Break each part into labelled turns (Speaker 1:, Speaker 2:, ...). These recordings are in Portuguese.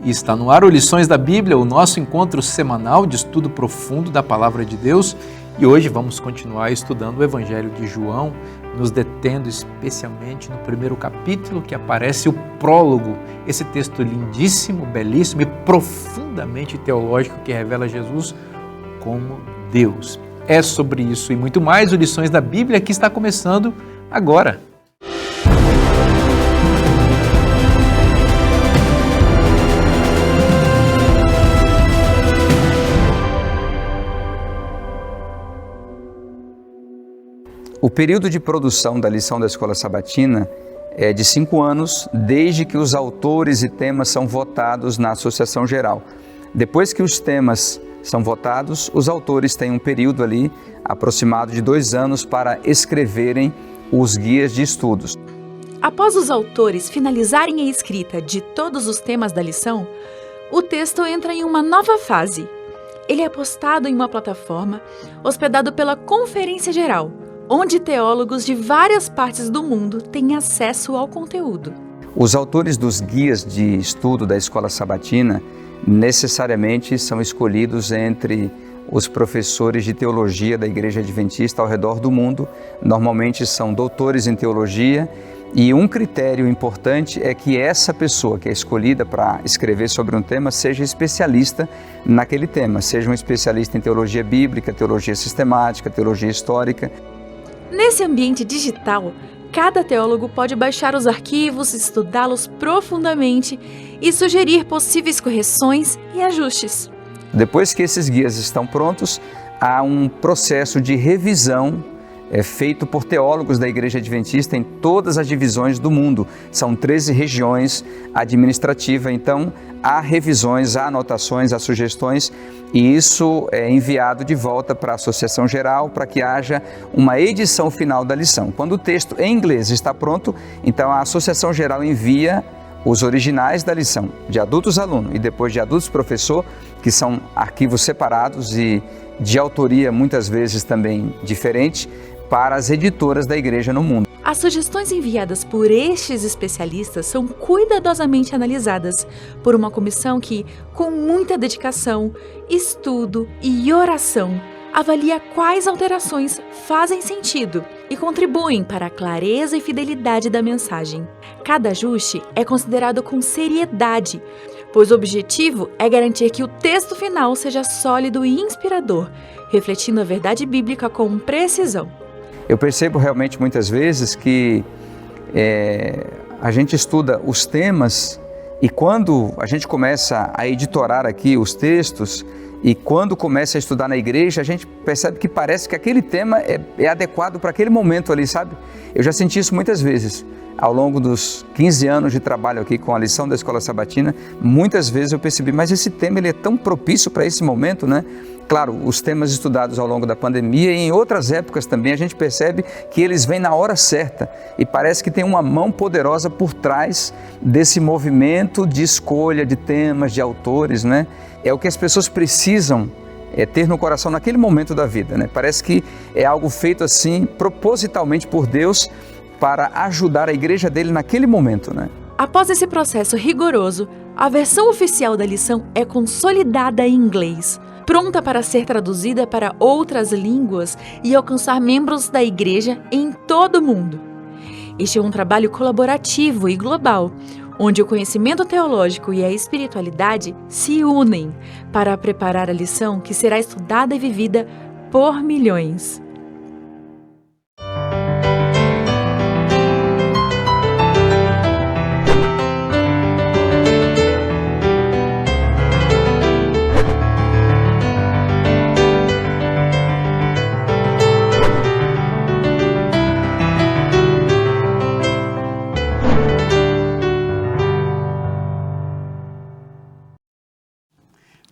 Speaker 1: E está no ar o Lições da Bíblia, o nosso encontro semanal de estudo profundo da Palavra de Deus. E hoje vamos continuar estudando o Evangelho de João, nos detendo especialmente no primeiro capítulo, que aparece o prólogo, esse texto lindíssimo, belíssimo e profundamente teológico que revela Jesus como Deus. É sobre isso e muito mais o Lições da Bíblia que está começando agora.
Speaker 2: O período de produção da lição da Escola Sabatina é de 5 anos, desde que os autores e temas são votados na Associação Geral. Depois que os temas são votados, os autores têm um período ali, aproximado de 2 anos, para escreverem os guias de estudos.
Speaker 3: Após os autores finalizarem a escrita de todos os temas da lição, o texto entra em uma nova fase. Ele é postado em uma plataforma, hospedado pela Conferência Geral, onde teólogos de várias partes do mundo têm acesso ao conteúdo.
Speaker 2: Os autores dos guias de estudo da Escola Sabatina necessariamente são escolhidos entre os professores de teologia da Igreja Adventista ao redor do mundo. Normalmente são doutores em teologia, e um critério importante é que essa pessoa que é escolhida para escrever sobre um tema seja especialista naquele tema, seja um especialista em teologia bíblica, teologia sistemática, teologia histórica.
Speaker 3: Nesse ambiente digital, cada teólogo pode baixar os arquivos, estudá-los profundamente e sugerir possíveis correções e ajustes.
Speaker 2: Depois que esses guias estão prontos, há um processo de revisão feito por teólogos da Igreja Adventista em todas as divisões do mundo. São 13 regiões administrativas, então há revisões, há anotações, há sugestões, e isso é enviado de volta para a Associação Geral para que haja uma edição final da lição. Quando o texto em inglês está pronto, então a Associação Geral envia os originais da lição, de adultos-aluno e depois de adultos-professor, que são arquivos separados e de autoria muitas vezes também diferente, para as editoras da igreja no mundo.
Speaker 3: As sugestões enviadas por estes especialistas são cuidadosamente analisadas por uma comissão que, com muita dedicação, estudo e oração, avalia quais alterações fazem sentido e contribuem para a clareza e fidelidade da mensagem. Cada ajuste é considerado com seriedade, pois o objetivo é garantir que o texto final seja sólido e inspirador, refletindo a verdade bíblica com precisão.
Speaker 2: Eu percebo realmente muitas vezes que a gente estuda os temas, e quando a gente começa a editorar aqui os textos e quando começa a estudar na igreja, a gente percebe que parece que aquele tema é adequado para aquele momento ali, sabe? Eu já senti isso muitas vezes. Ao longo dos 15 anos de trabalho aqui com a lição da Escola Sabatina, muitas vezes eu percebi, mas esse tema ele é tão propício para esse momento, né? Claro, os temas estudados ao longo da pandemia e em outras épocas também, a gente percebe que eles vêm na hora certa e parece que tem uma mão poderosa por trás desse movimento de escolha de temas, de autores, né? É o que as pessoas precisam ter no coração naquele momento da vida, né? Parece que é algo feito assim propositalmente por Deus para ajudar a igreja dele naquele momento, né?
Speaker 3: Após esse processo rigoroso, a versão oficial da lição é consolidada em inglês, pronta para ser traduzida para outras línguas e alcançar membros da igreja em todo o mundo. Este é um trabalho colaborativo e global, onde o conhecimento teológico e a espiritualidade se unem para preparar a lição que será estudada e vivida por milhões.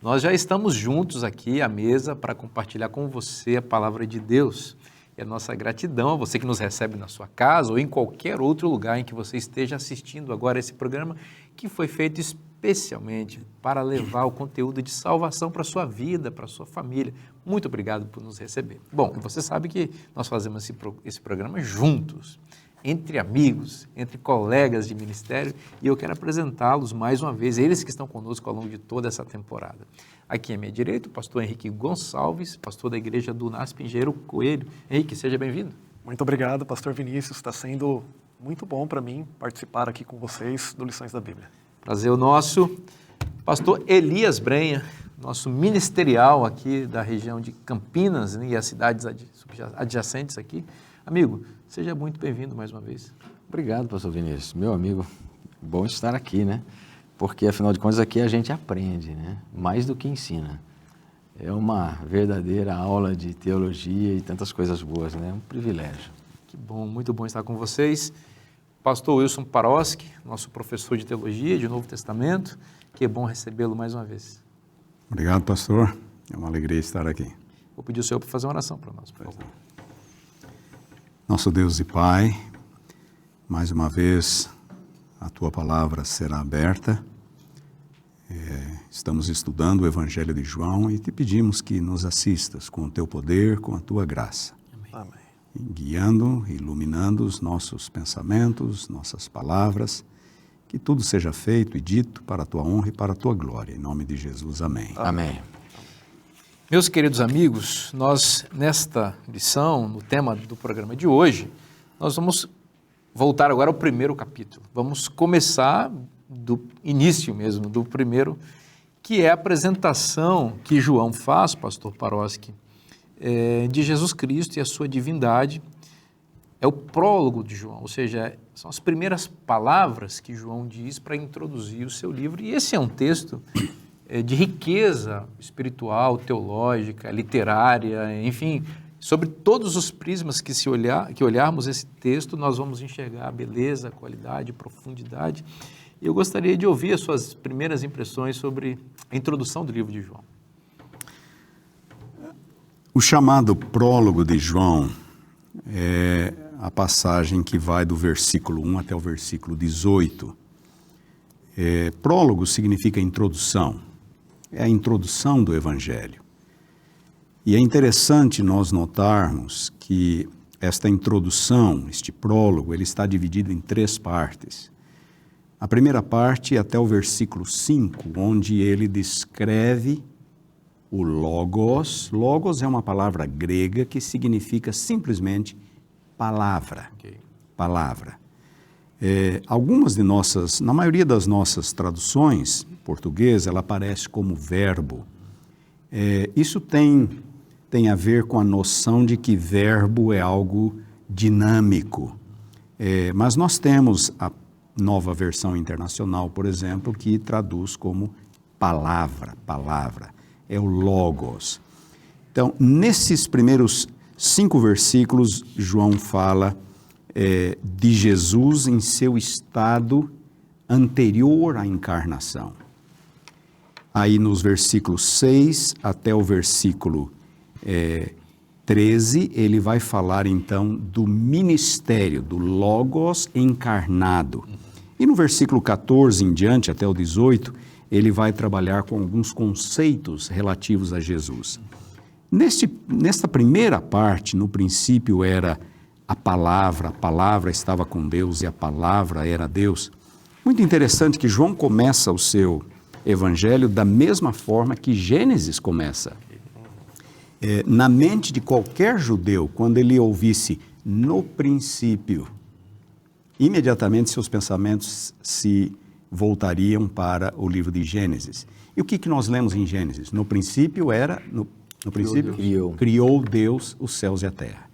Speaker 1: Nós já estamos juntos aqui à mesa para compartilhar com você a palavra de Deus. E a nossa gratidão a você que nos recebe na sua casa ou em qualquer outro lugar em que você esteja assistindo agora esse programa, que foi feito especialmente para levar o conteúdo de salvação para a sua vida, para a sua família. Muito obrigado por nos receber. Bom, você sabe que nós fazemos esse programa juntos. entre amigos, entre colegas de ministério, e eu quero apresentá-los mais uma vez, eles que estão conosco ao longo de toda essa temporada. Aqui à minha direita, o pastor Henrique Gonçalves, pastor da igreja do NASP Engenheiro Coelho. Henrique, seja bem-vindo.
Speaker 4: Muito obrigado, pastor Vinícius. Está sendo muito bom para mim participar aqui com vocês do Lições da Bíblia.
Speaker 1: Prazer o nosso. Pastor Elias Brenha, nosso ministerial aqui da região de Campinas, né, e as cidades adjacentes aqui. Amigo, seja muito bem-vindo mais uma vez.
Speaker 5: Obrigado, pastor Vinícius. Meu amigo, bom estar aqui, né? Porque, afinal de contas, aqui a gente aprende, né? Mais do que ensina. É uma verdadeira aula de teologia e tantas coisas boas, né? É um privilégio.
Speaker 1: Que bom, muito bom estar com vocês. Pastor Wilson Paroski, nosso professor de teologia de Novo Testamento, que é bom recebê-lo mais uma vez.
Speaker 6: Obrigado, pastor. É uma alegria estar aqui.
Speaker 1: Vou pedir o senhor para fazer uma oração para nós, por favor.
Speaker 6: Nosso Deus e Pai, mais uma vez a Tua palavra será aberta. Estamos estudando o Evangelho de João e te pedimos que nos assistas com o Teu poder, com a Tua graça.
Speaker 4: Amém.
Speaker 6: Guiando, iluminando os nossos pensamentos, nossas palavras, que tudo seja feito e dito para a Tua honra e para a Tua glória. Em nome de Jesus, amém.
Speaker 5: Amém.
Speaker 1: Meus queridos amigos, nós nesta lição, no tema do programa de hoje, nós vamos voltar agora ao primeiro capítulo. Vamos começar do início mesmo, do primeiro, que é a apresentação que João faz, pastor Paroski, de Jesus Cristo e a sua divindade. É o prólogo de João, ou seja, são as primeiras palavras que João diz para introduzir o seu livro. E esse é um texto de riqueza espiritual, teológica, literária, enfim, sobre todos os prismas que olharmos esse texto, nós vamos enxergar a beleza, a qualidade, a profundidade. E eu gostaria de ouvir as suas primeiras impressões sobre a introdução do livro de João.
Speaker 6: O chamado prólogo de João é a passagem que vai do versículo 1 até o versículo 18. Prólogo significa introdução, é a introdução do Evangelho. E é interessante nós notarmos que esta introdução, este prólogo, ele está dividido em 3 partes. A primeira parte é até o versículo 5, onde ele descreve o Logos. Logos é uma palavra grega que significa simplesmente palavra.
Speaker 1: Okay.
Speaker 6: Palavra. Na maioria das nossas traduções portuguesas, ela aparece como verbo. Isso tem a ver com a noção de que verbo é algo dinâmico. Mas nós temos a Nova Versão Internacional, por exemplo, que traduz como palavra. É o Logos. Então, nesses primeiros 5 versículos, João fala de Jesus em seu estado anterior à encarnação. Aí nos versículos 6 até o versículo 13, ele vai falar então do ministério, do Logos encarnado. E no versículo 14 em diante, até o 18, ele vai trabalhar com alguns conceitos relativos a Jesus. Nesta primeira parte, no princípio era a palavra estava com Deus e a palavra era Deus. Muito interessante que João começa o seu evangelho da mesma forma que Gênesis começa. Na mente de qualquer judeu, quando ele ouvisse no princípio, imediatamente seus pensamentos se voltariam para o livro de Gênesis. E o que nós lemos em Gênesis? No princípio criou Deus os céus e a terra.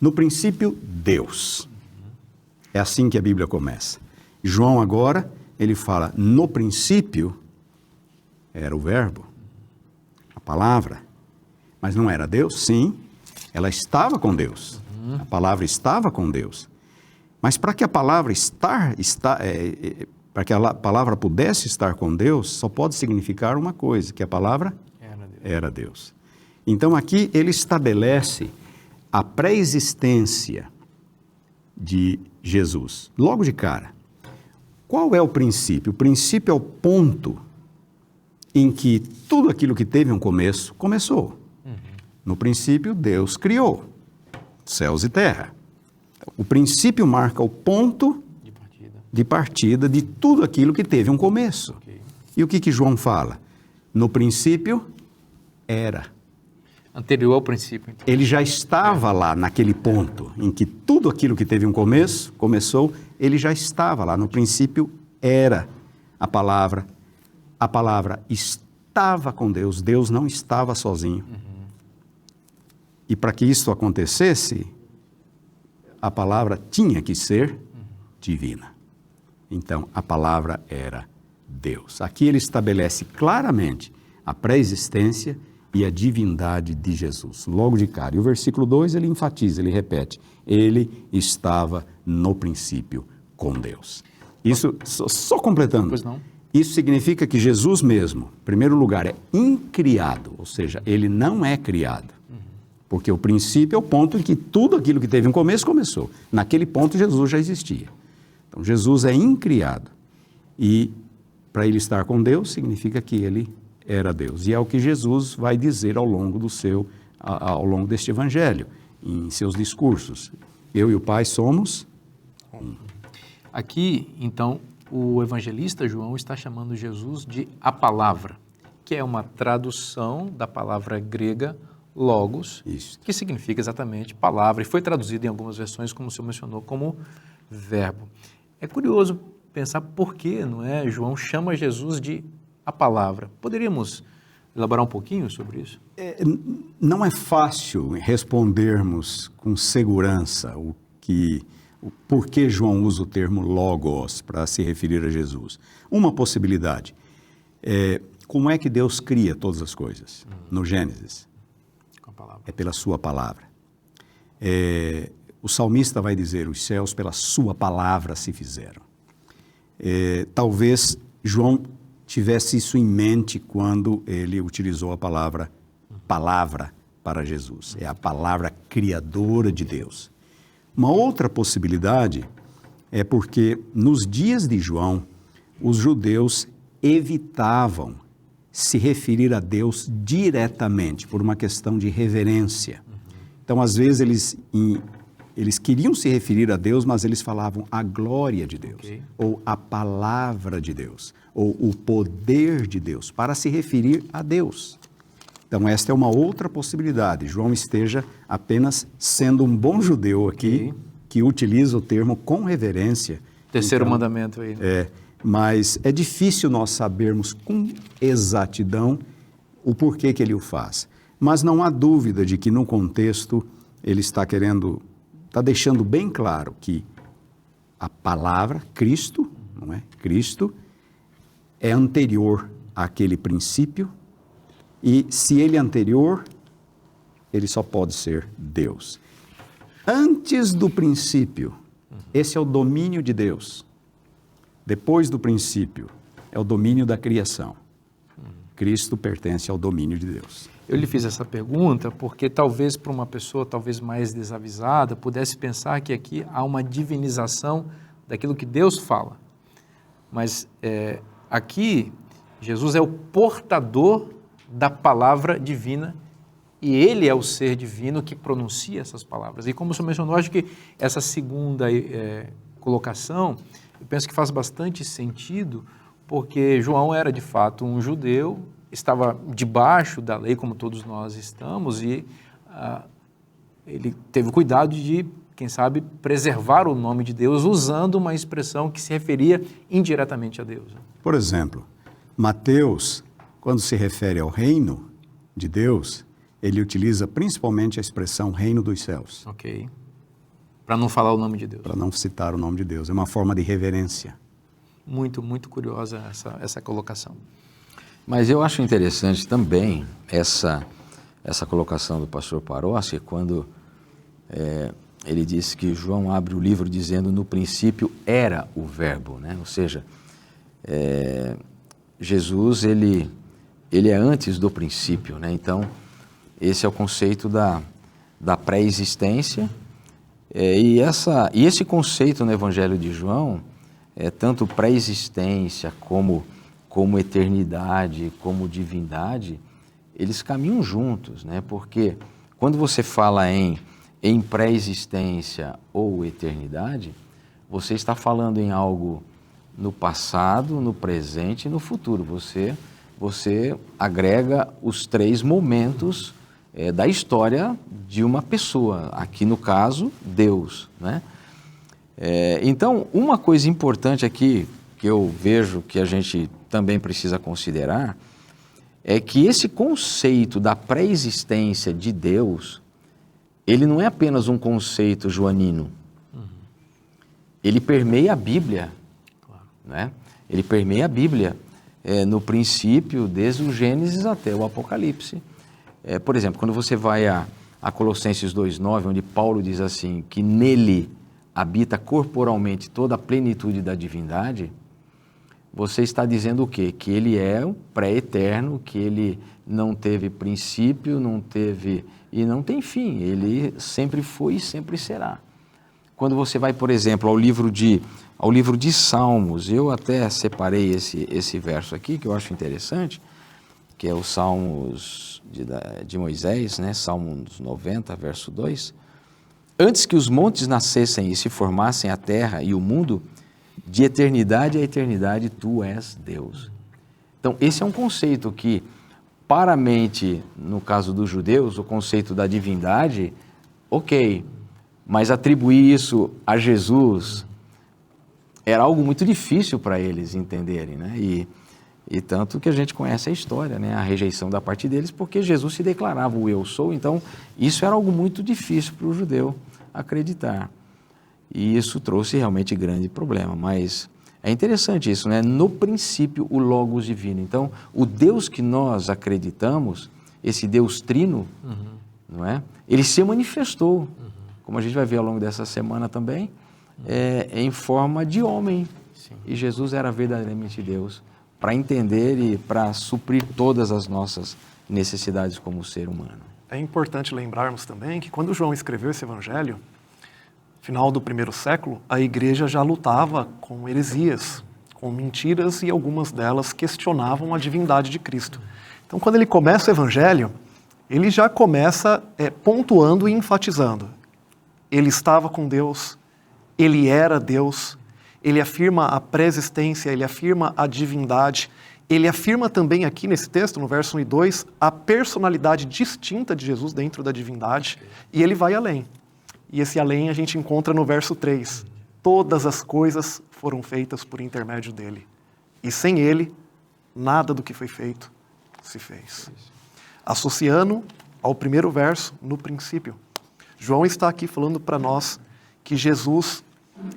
Speaker 6: No princípio, Deus. É assim que a Bíblia começa. João agora, ele fala, no princípio era o verbo, a palavra. Mas não era Deus? Sim, ela estava com Deus. A palavra estava com Deus. Mas para que a palavra para que a palavra pudesse estar com Deus, só pode significar uma coisa, que a palavra era Deus. Então aqui ele estabelece a pré-existência de Jesus. Logo de cara, qual é o princípio? O princípio é o ponto em que tudo aquilo que teve um começo, começou. No princípio, Deus criou céus e terra. O princípio marca o ponto de partida de tudo aquilo que teve um começo.
Speaker 1: Ok.
Speaker 6: E o que João fala? No princípio era.
Speaker 1: Anterior ao princípio, então.
Speaker 6: Ele já estava lá naquele ponto em que tudo aquilo que teve um começo, começou, ele já estava lá. No princípio era a palavra estava com Deus, Deus não estava sozinho. E para que isso acontecesse, a palavra tinha que ser divina. Então, a palavra era Deus. Aqui ele estabelece claramente a pré-existência e a divindade de Jesus, logo de cara. E o versículo 2 ele enfatiza, ele repete, ele estava no princípio com Deus. Isso, só completando,
Speaker 1: Pois não.
Speaker 6: isso significa que Jesus mesmo, em primeiro lugar, é incriado, ou seja, ele não é criado. Porque o princípio é o ponto em que tudo aquilo que teve um começo, começou. Naquele ponto Jesus já existia. Então Jesus é incriado. E para ele estar com Deus, significa que ele era Deus. E é o que Jesus vai dizer ao longo deste evangelho, em seus discursos. Eu e o Pai somos um.
Speaker 1: Aqui, então, o evangelista João está chamando Jesus de a palavra, que é uma tradução da palavra grega logos,
Speaker 6: Isso.
Speaker 1: que significa exatamente palavra, e foi traduzido em algumas versões, como o senhor mencionou, como verbo. É curioso pensar por que, não é, João chama Jesus de a palavra. Poderíamos elaborar um pouquinho sobre isso?
Speaker 6: Não é fácil respondermos com segurança o por que João usa o termo logos para se referir a Jesus. Uma possibilidade é como é que Deus cria todas as coisas no Gênesis?
Speaker 1: Com a palavra.
Speaker 6: É pela sua palavra. O salmista vai dizer, os céus pela sua palavra se fizeram. Talvez João tivesse isso em mente quando ele utilizou a palavra para Jesus. É a palavra criadora de Deus. Uma outra possibilidade é porque nos dias de João, os judeus evitavam se referir a Deus diretamente, por uma questão de reverência. Então, às vezes, eles queriam se referir a Deus, mas eles falavam a glória de Deus,
Speaker 1: Ok.
Speaker 6: ou a palavra de Deus, ou o poder de Deus, para se referir a Deus. Então, esta é uma outra possibilidade. João esteja apenas sendo um bom judeu aqui,
Speaker 1: Ok.
Speaker 6: que utiliza o termo com reverência.
Speaker 1: Terceiro
Speaker 6: Então,
Speaker 1: mandamento aí. Né?
Speaker 6: mas é difícil nós sabermos com exatidão o porquê que ele o faz. Mas não há dúvida de que no contexto ele está deixando bem claro que a palavra, Cristo, não é? Cristo é anterior àquele princípio e se ele é anterior, ele só pode ser Deus. Antes do princípio, esse é o domínio de Deus. Depois do princípio, é o domínio da criação. Cristo pertence ao domínio de Deus.
Speaker 1: Eu lhe fiz essa pergunta porque talvez para uma pessoa talvez mais desavisada pudesse pensar que aqui há uma divinização daquilo que Deus fala. Mas aqui Jesus é o portador da palavra divina e ele é o ser divino que pronuncia essas palavras. E como o senhor mencionou, acho que essa segunda colocação, eu penso que faz bastante sentido, porque João era de fato um judeu, estava debaixo da lei, como todos nós estamos, e ele teve cuidado de, quem sabe, preservar o nome de Deus, usando uma expressão que se referia indiretamente a Deus.
Speaker 6: Por exemplo, Mateus, quando se refere ao reino de Deus, ele utiliza principalmente a expressão reino dos céus,
Speaker 1: Ok. Para não falar o nome de Deus.
Speaker 6: para não citar o nome de Deus. É uma forma de reverência.
Speaker 1: Muito, muito curiosa essa colocação.
Speaker 5: Mas eu acho interessante também essa colocação do pastor Paroschi, quando ele disse que João abre o livro dizendo no princípio era o verbo, né? Ou seja, Jesus ele é antes do princípio, né? Então esse é o conceito da pré-existência e esse conceito no Evangelho de João tanto pré-existência como eternidade, como divindade, eles caminham juntos, né? Porque quando você fala em em pré-existência ou eternidade, você está falando em algo no passado, no presente e no futuro. Você agrega os 3 momentos da história de uma pessoa, aqui no caso, Deus, né? Então, uma coisa importante aqui, que eu vejo que a gente também precisa considerar, é que esse conceito da pré-existência de Deus, ele não é apenas um conceito joanino. Ele permeia a Bíblia, né? Ele permeia a Bíblia, no princípio, desde o Gênesis até o Apocalipse. Por exemplo, quando você vai a Colossenses 2,9, onde Paulo diz assim, que nele habita corporalmente toda a plenitude da divindade, você está dizendo o quê? Que ele é o pré-eterno, que ele não teve princípio, não teve e não tem fim. Ele sempre foi e sempre será. Quando você vai, por exemplo, ao livro de Salmos, eu até separei esse verso aqui, que eu acho interessante, que é o Salmos de Moisés, né? Salmos 90, verso 2. Antes que os montes nascessem e se formassem a terra e o mundo, de eternidade a eternidade, tu és Deus. Então, esse é um conceito que, para a mente, no caso dos judeus, o conceito da divindade, ok, mas atribuir isso a Jesus era algo muito difícil para eles entenderem, né? E tanto que a gente conhece a história, né? A rejeição da parte deles, porque Jesus se declarava o eu sou, então isso era algo muito difícil para o judeu acreditar. E isso trouxe realmente grande problema, mas é interessante isso, né? No princípio, o Logos divino. Então, o Deus que nós acreditamos, esse Deus trino, não é? Ele se manifestou, como a gente vai ver ao longo dessa semana também, em forma de homem.
Speaker 1: Sim.
Speaker 5: E Jesus era verdadeiramente Deus, para entender e para suprir todas as nossas necessidades como ser humano.
Speaker 4: É importante lembrarmos também que quando João escreveu esse evangelho, final do 1º século, a igreja já lutava com heresias, com mentiras, e algumas delas questionavam a divindade de Cristo. Então, quando ele começa o evangelho, ele já começa pontuando e enfatizando. Ele estava com Deus, ele era Deus, ele afirma a pré-existência, ele afirma a divindade, ele afirma também aqui nesse texto, no verso 1 e 2, a personalidade distinta de Jesus dentro da divindade, e ele vai além. E esse além a gente encontra no verso 3. Todas as coisas foram feitas por intermédio dele. E sem ele, nada do que foi feito se fez. Associando ao primeiro verso, no princípio. João está aqui falando para nós que Jesus,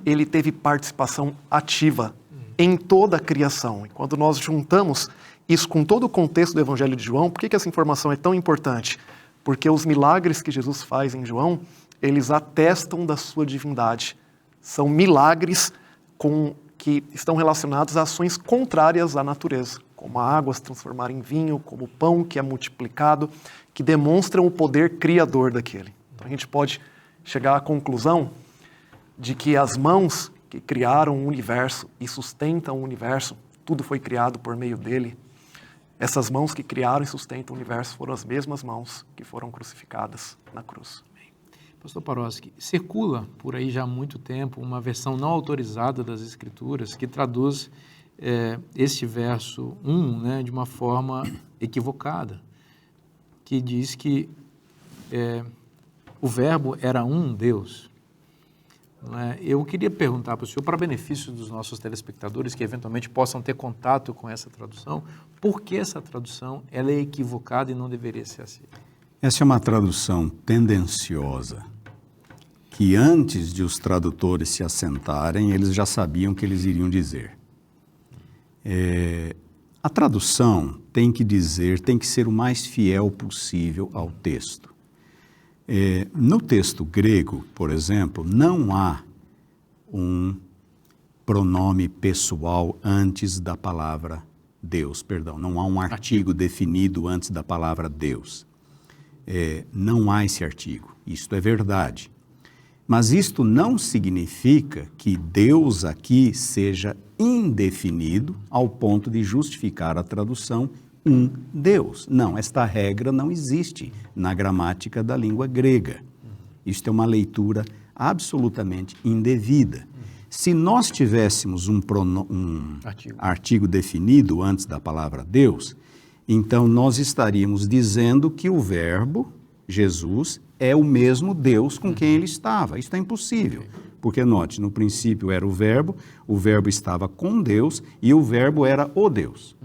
Speaker 4: ele teve participação ativa em toda a criação. E quando nós juntamos isso com todo o contexto do Evangelho de João, por que essa informação é tão importante? Porque os milagres que Jesus faz em João, eles atestam da sua divindade. São milagres que estão relacionados a ações contrárias à natureza, como a água se transformar em vinho, como o pão que é multiplicado, que demonstram o poder criador daquele. Então a gente pode chegar à conclusão de que as mãos que criaram o universo e sustentam o universo, tudo foi criado por meio dele. Essas mãos que criaram e sustentam o universo foram as mesmas mãos que foram crucificadas na cruz.
Speaker 1: Pastor Paroski, circula por aí já há muito tempo uma versão não autorizada das Escrituras que traduz este verso 1, né, de uma forma equivocada, que diz que o verbo era um Deus. Eu queria perguntar para o senhor, para benefício dos nossos telespectadores que eventualmente possam ter contato com essa tradução, por que essa tradução ela é equivocada e não deveria ser assim?
Speaker 6: Essa é uma tradução tendenciosa, que antes de os tradutores se assentarem, eles já sabiam o que eles iriam dizer. A tradução tem que ser o mais fiel possível ao texto. No texto grego, por exemplo, não há um pronome pessoal antes da palavra Deus, não há um artigo definido antes da palavra Deus. Não há esse artigo, isto é verdade. Mas isto não significa que Deus aqui seja indefinido ao ponto de justificar a tradução um Deus. Não, esta regra não existe na gramática da língua grega. Isso é uma leitura absolutamente indevida. Se nós tivéssemos um artigo definido antes da palavra Deus, então nós estaríamos dizendo que o verbo, Jesus, é o mesmo Deus com quem ele estava. Isso é impossível, porque note, no princípio era o verbo estava com Deus e o verbo era o Deus.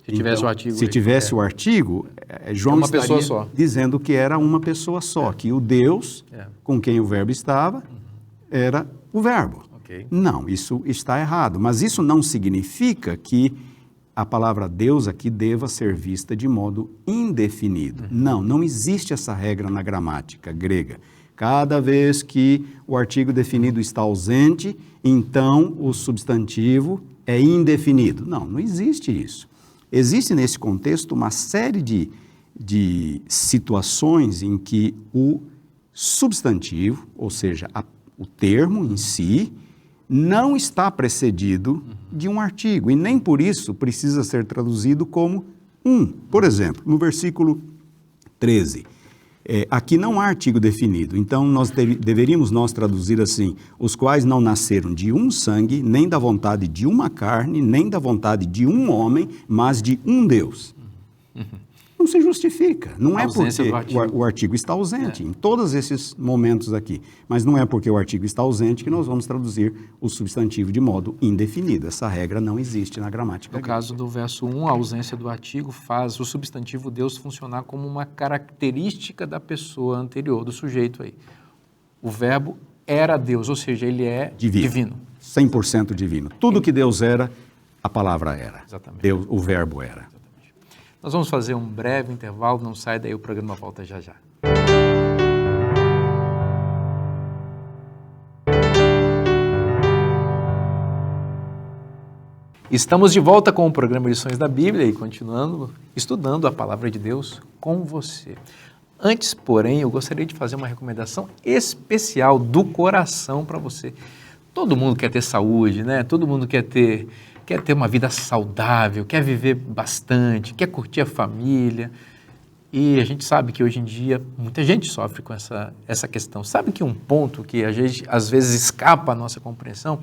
Speaker 1: Se tivesse o artigo...
Speaker 6: Se tivesse o artigo, João
Speaker 1: uma pessoa
Speaker 6: estaria
Speaker 1: só.
Speaker 6: dizendo que era uma pessoa só, que o Deus com quem o verbo estava era o verbo.
Speaker 1: Ok.
Speaker 6: Não, isso está errado. Mas isso não significa que a palavra Deus aqui deva ser vista de modo indefinido. Não existe essa regra na gramática grega. Cada vez que o artigo definido está ausente, então o substantivo é indefinido. Não existe isso. Existe nesse contexto uma série de situações em que o substantivo, ou seja, o termo em si, não está precedido de um artigo e nem por isso precisa ser traduzido como um. Por exemplo, no versículo 13, aqui não há artigo definido, então deveríamos traduzir assim: os quais não nasceram de um sangue, nem da vontade de uma carne, nem da vontade de um homem, mas de um Deus. Não se justifica. Não é porque o artigo está ausente em todos esses momentos aqui. Mas não é porque o artigo está ausente que nós vamos traduzir o substantivo de modo indefinido. Essa regra não existe na gramática.
Speaker 1: No caso do verso 1, a ausência do artigo faz o substantivo Deus funcionar como uma característica da pessoa anterior, do sujeito aí. O verbo era Deus, ou seja, ele é divino.
Speaker 6: 100% divino. Tudo que Deus era, a palavra era.
Speaker 1: Exatamente.
Speaker 6: Deus, o verbo era.
Speaker 1: Nós vamos fazer um breve intervalo, não sai daí, o programa volta já já. Estamos de volta com o programa Lições da Bíblia e continuando estudando a Palavra de Deus com você. Antes, porém, eu gostaria de fazer uma recomendação especial do coração para você. Todo mundo quer ter saúde, né? Todo mundo quer ter uma vida saudável, quer viver bastante, quer curtir a família. E a gente sabe que hoje em dia muita gente sofre com essa questão. Sabe que um ponto que a gente às vezes escapa à nossa compreensão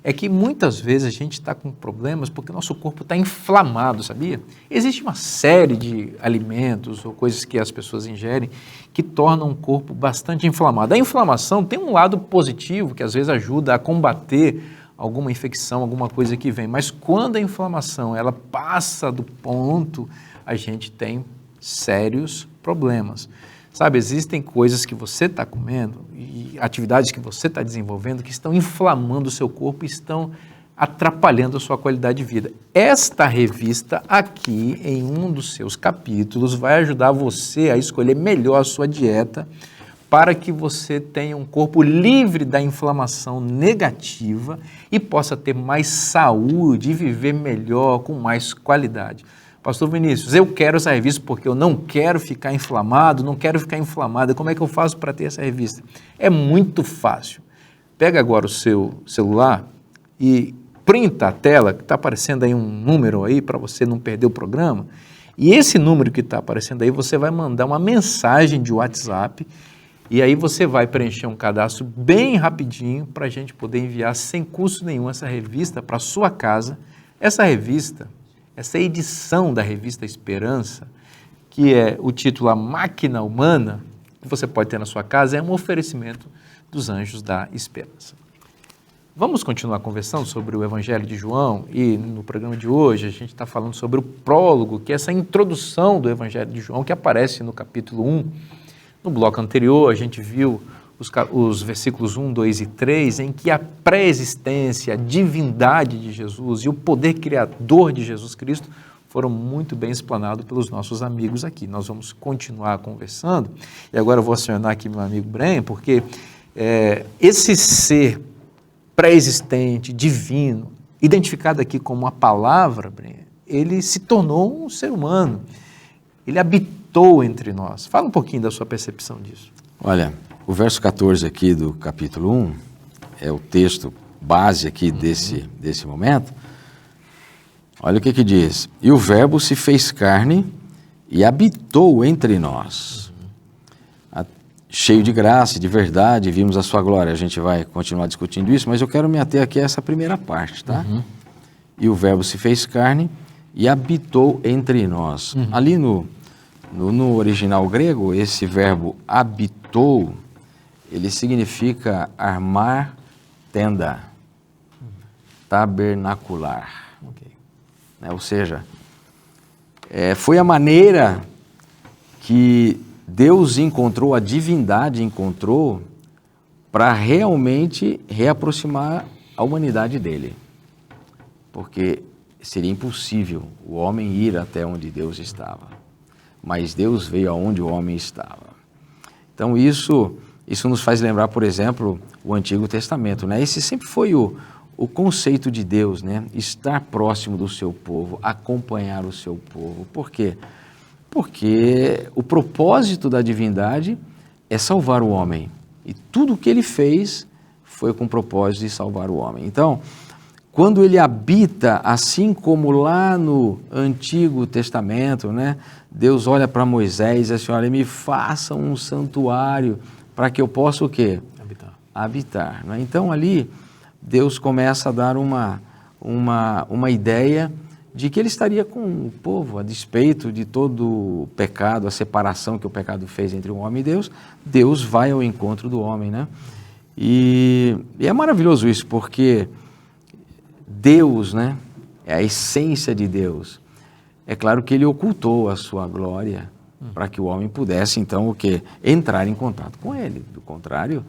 Speaker 1: é que muitas vezes a gente está com problemas porque o nosso corpo está inflamado, sabia? Existe uma série de alimentos ou coisas que as pessoas ingerem que tornam o corpo bastante inflamado. A inflamação tem um lado positivo que às vezes ajuda a combater alguma infecção, alguma coisa que vem, mas quando a inflamação ela passa do ponto, a gente tem sérios problemas. Sabe, existem coisas que você está comendo e atividades que você está desenvolvendo que estão inflamando o seu corpo e estão atrapalhando a sua qualidade de vida. Esta revista aqui, em um dos seus capítulos, vai ajudar você a escolher melhor a sua dieta para que você tenha um corpo livre da inflamação negativa e possa ter mais saúde e viver melhor, com mais qualidade. Pastor Vinícius, eu quero essa revista porque eu não quero ficar inflamado, não quero ficar inflamada. Como é que eu faço para ter essa revista? É muito fácil. Pega agora o seu celular e printa a tela, que está aparecendo aí um número aí para você não perder o programa. E esse número que está aparecendo aí, você vai mandar uma mensagem de WhatsApp e aí você vai preencher um cadastro bem rapidinho para a gente poder enviar sem custo nenhum essa revista para a sua casa. Essa revista, essa edição da revista Esperança, que é o título A Máquina Humana, que você pode ter na sua casa, é um oferecimento dos Anjos da Esperança. Vamos continuar conversando sobre o Evangelho de João e no programa de hoje a gente está falando sobre o prólogo, que é essa introdução do Evangelho de João que aparece no capítulo 1. No bloco anterior a gente viu os versículos 1, 2 e 3, em que a pré-existência, a divindade de Jesus e o poder criador de Jesus Cristo foram muito bem explanados pelos nossos amigos aqui. Nós vamos continuar conversando, e agora eu vou acionar aqui meu amigo Bren, porque esse ser pré-existente, divino, identificado aqui como a palavra, Bren, ele se tornou um ser humano, ele habitou entre nós. Fala um pouquinho da sua percepção disso.
Speaker 5: Olha, o verso 14 aqui do capítulo 1 é o texto base aqui desse momento. Olha o que diz: e o verbo se fez carne e habitou entre nós. cheio de graça, de verdade, vimos a sua glória. A gente vai continuar discutindo isso, mas eu quero me ater aqui a essa primeira parte, tá? E o Verbo se fez carne e habitou entre nós. Ali no original grego, esse verbo habitou, ele significa armar tenda, tabernacular. Ou seja, foi a maneira que Deus encontrou, a divindade encontrou, para realmente reaproximar a humanidade dele. Porque seria impossível o homem ir até onde Deus estava. Mas Deus veio aonde o homem estava. Então isso nos faz lembrar, por exemplo, o Antigo Testamento, né? Esse sempre foi o conceito de Deus, né? Estar próximo do seu povo, acompanhar o seu povo. Por quê? Porque o propósito da divindade é salvar o homem. E tudo o que ele fez foi com o propósito de salvar o homem. Então, quando ele habita, assim como lá no Antigo Testamento, né? Deus olha para Moisés e diz assim, olha, me faça um santuário para que eu possa o quê? Habitar. Né? Então, ali, Deus começa a dar uma ideia de que ele estaria com o povo, a despeito de todo o pecado, a separação que o pecado fez entre o homem e Deus, Deus vai ao encontro do homem, né? E é maravilhoso isso, porque Deus, né, é a essência de Deus. É claro que ele ocultou a sua glória para que o homem pudesse, então, o quê? Entrar em contato com ele. Do contrário,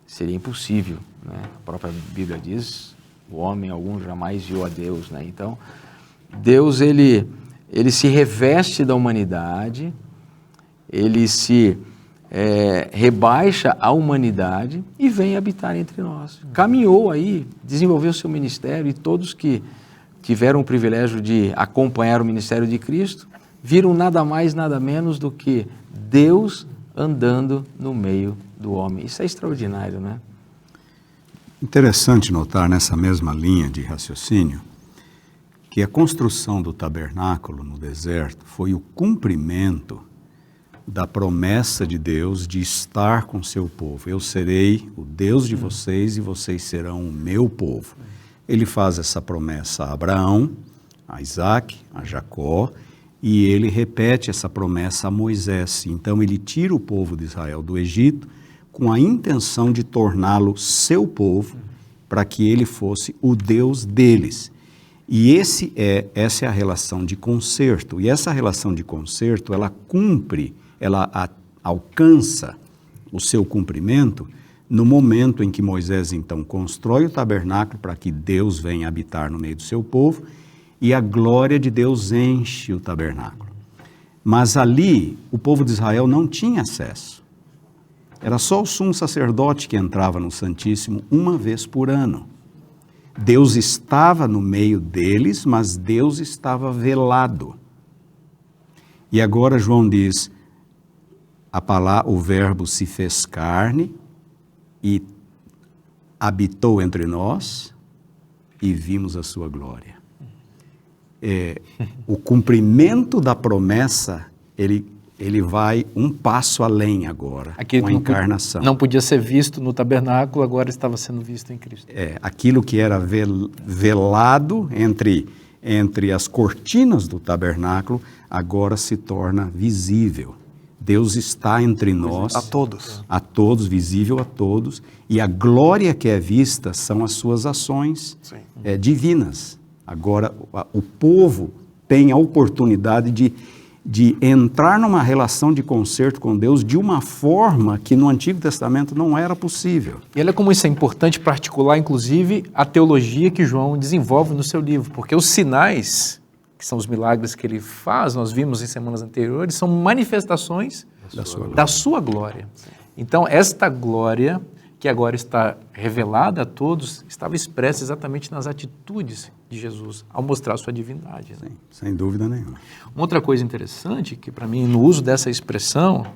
Speaker 5: seria impossível, né? A própria Bíblia diz, o homem algum jamais viu a Deus, né? Então, Deus, ele se reveste da humanidade, ele se rebaixa a humanidade e vem habitar entre nós. Caminhou aí, desenvolveu seu ministério e todos que tiveram o privilégio de acompanhar o ministério de Cristo, viram nada mais, nada menos do que Deus andando no meio do homem. Isso é extraordinário, né?
Speaker 6: Interessante notar nessa mesma linha de raciocínio que a construção do tabernáculo no deserto foi o cumprimento da promessa de Deus de estar com seu povo. Eu serei o Deus de vocês e vocês serão o meu povo. Ele faz essa promessa a Abraão, a Isaac, a Jacó, e ele repete essa promessa a Moisés. Então ele tira o povo de Israel do Egito com a intenção de torná-lo seu povo, para que ele fosse o Deus deles. E essa é a relação de concerto. E essa relação de concerto, ela cumpre, ela alcança o seu cumprimento no momento em que Moisés, então, constrói o tabernáculo para que Deus venha habitar no meio do seu povo e a glória de Deus enche o tabernáculo. Mas ali, o povo de Israel não tinha acesso. Era só o sumo sacerdote que entrava no Santíssimo uma vez por ano. Deus estava no meio deles, mas Deus estava velado. E agora João diz, o verbo se fez carne e habitou entre nós e vimos a sua glória. O cumprimento da promessa, ele vai um passo além agora, com a encarnação.
Speaker 1: Não podia ser visto no tabernáculo, agora estava sendo visto em Cristo.
Speaker 6: Aquilo que era velado entre as cortinas do tabernáculo, agora se torna visível. Deus está entre nós.
Speaker 4: A todos.
Speaker 6: A todos, visível a todos. E a glória que é vista são as suas ações divinas. Agora, o povo tem a oportunidade de entrar numa relação de concerto com Deus de uma forma que no Antigo Testamento não era possível.
Speaker 1: E olha como isso é importante para articular, inclusive, a teologia que João desenvolve no seu livro, porque os sinais, que são os milagres que ele faz, nós vimos em semanas anteriores, são manifestações da sua glória. Então, esta glória, que agora está revelada a todos, estava expressa exatamente nas atitudes de Jesus, ao mostrar a sua divindade. Né?
Speaker 6: Sim, sem dúvida nenhuma.
Speaker 1: Uma outra coisa interessante, que para mim, no uso dessa expressão,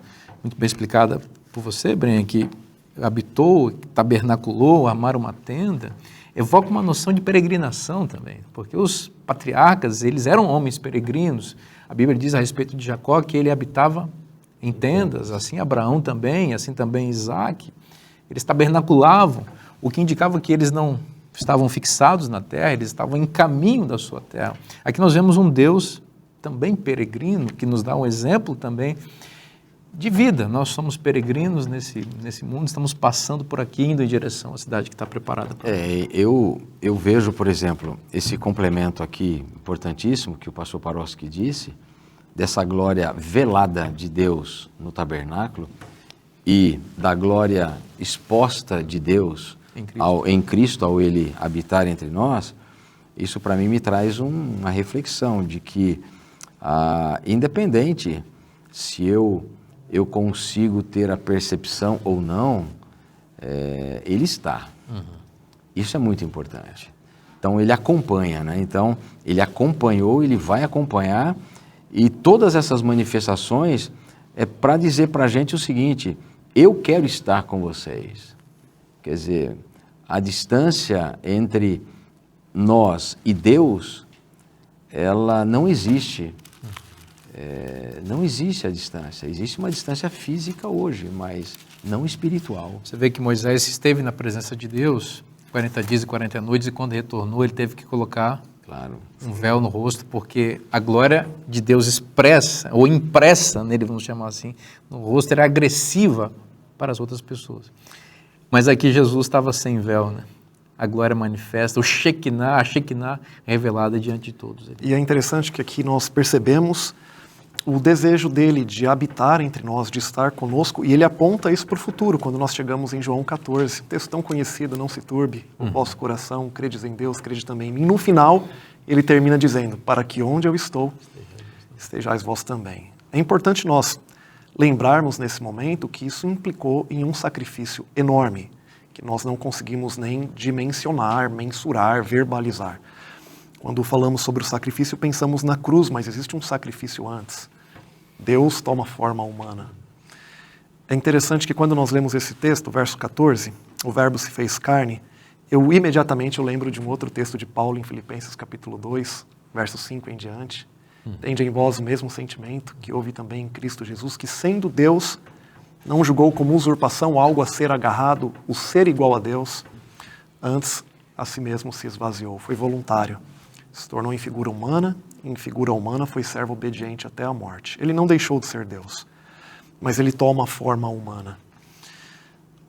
Speaker 1: muito bem explicada por você, Brenha, que habitou, tabernaculou, armar uma tenda, evoca uma noção de peregrinação também, porque os patriarcas, eles eram homens peregrinos. A Bíblia diz a respeito de Jacó que ele habitava em tendas, assim Abraão também, assim também Isaac. Eles tabernaculavam, o que indicava que eles não estavam fixados na terra, eles estavam em caminho da sua terra. Aqui nós vemos um Deus também peregrino, que nos dá um exemplo também de vida. Nós somos peregrinos nesse mundo, estamos passando por aqui, indo em direção à cidade que está preparada para nós.
Speaker 5: Eu vejo, por exemplo, esse complemento aqui importantíssimo que o pastor Paroski disse, dessa glória velada de Deus no tabernáculo e da glória exposta de Deus em Cristo ao Ele habitar entre nós. Isso para mim me traz uma reflexão de que, independente se eu consigo ter a percepção ou não, Ele está. Isso é muito importante. Então Ele acompanha, né? Então Ele acompanhou, Ele vai acompanhar, e todas essas manifestações é para dizer para a gente o seguinte: eu quero estar com vocês. Quer dizer, a distância entre nós e Deus, ela não existe. Não existe a distância. Existe uma distância física hoje, mas não espiritual.
Speaker 1: Você vê que Moisés esteve na presença de Deus 40 dias e 40 noites, e quando retornou ele teve que colocar um véu no rosto, porque a glória de Deus expressa, ou impressa nele, vamos chamar assim, no rosto, era agressiva para as outras pessoas. Mas aqui Jesus estava sem véu, né? A glória manifesta, a Shekinah revelada diante de todos.
Speaker 4: E é interessante que aqui nós percebemos o desejo dele de habitar entre nós, de estar conosco, e ele aponta isso para o futuro, quando nós chegamos em João 14, um texto tão conhecido: não se turbe o vosso coração, credes em Deus, crede também em mim. No final, ele termina dizendo: para que onde eu estou, estejais vós também. É importante nós lembrarmos nesse momento que isso implicou em um sacrifício enorme, que nós não conseguimos nem dimensionar, mensurar, verbalizar. Quando falamos sobre o sacrifício, pensamos na cruz, mas existe um sacrifício antes. Deus toma forma humana. É interessante que quando nós lemos esse texto, verso 14, o verbo se fez carne, eu imediatamente lembro de um outro texto de Paulo em Filipenses capítulo 2, verso 5 em diante. Tende em vós o mesmo sentimento que houve também em Cristo Jesus, que sendo Deus, não julgou como usurpação algo a ser agarrado, o ser igual a Deus, antes a si mesmo se esvaziou, foi voluntário. Se tornou em figura humana foi servo obediente até a morte. Ele não deixou de ser Deus, mas ele toma a forma humana.